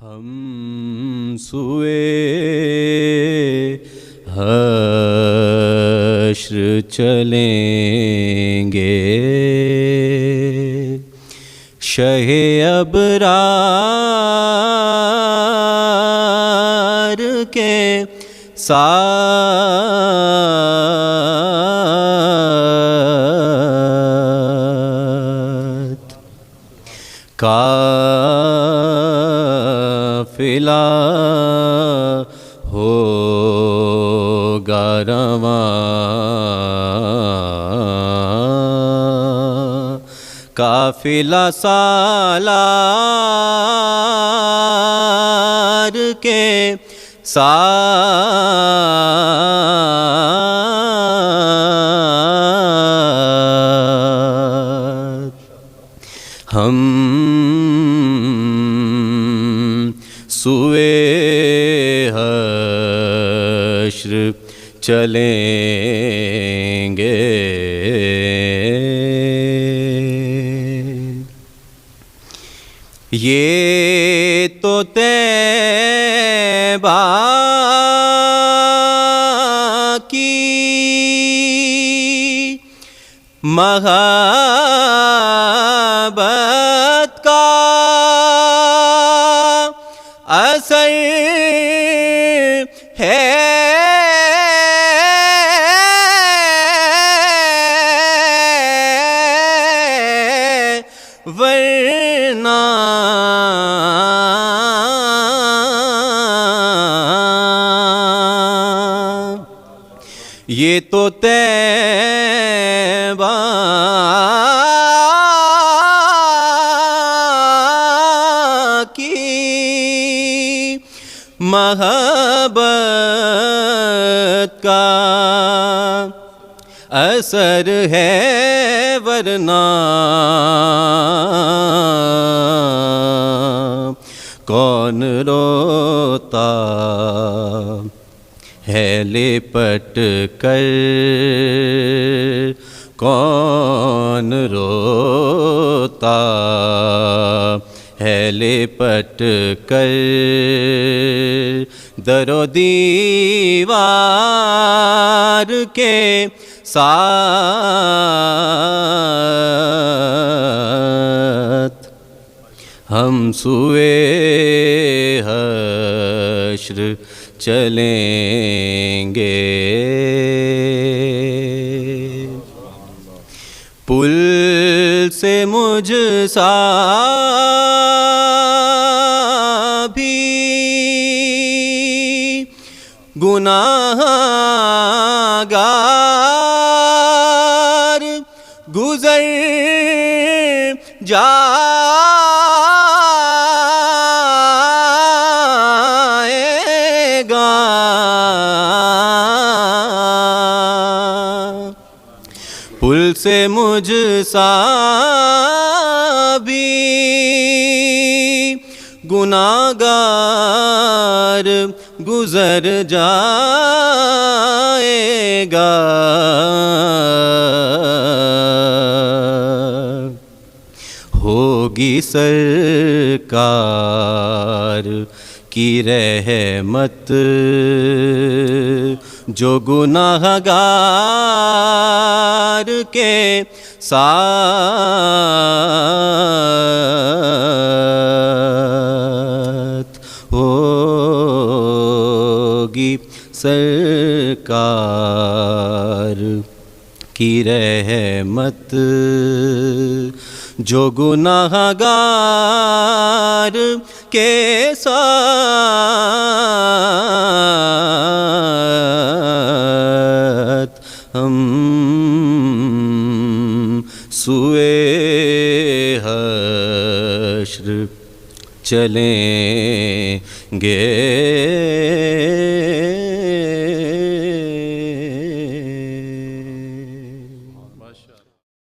ہم سوئے حشر چلیں گے، شہ ابرار کے ساتھ، قافلہ ہوگا رواں، قافلہ سالار کے ساتھ، ہم سوئے حشر چلیں گے۔ یہ تو طیبہ کی محبت کا اثر ہے، ورنہ یہ تو طیبہ کی محبت کا اثر ہے، ورنہ کون روتا ہے لپٹ کر، کون روتا ہے لپٹ کر، در و دیوار کے ساتھ، ہم سوئے حشر چلیں گے۔ پل سے مجھ سا بھی گناہ گار گزر جائے گا، پل سے مجھ سا بھی گناہ گار گزر جائے گا، ہوگی سرکار کی رحمت جو گناہ گار کے ساتھ، ہوگی سرکار کی رحمت جو گناہ گار کے ساتھ، ہم سوئے حشر چلیں گے۔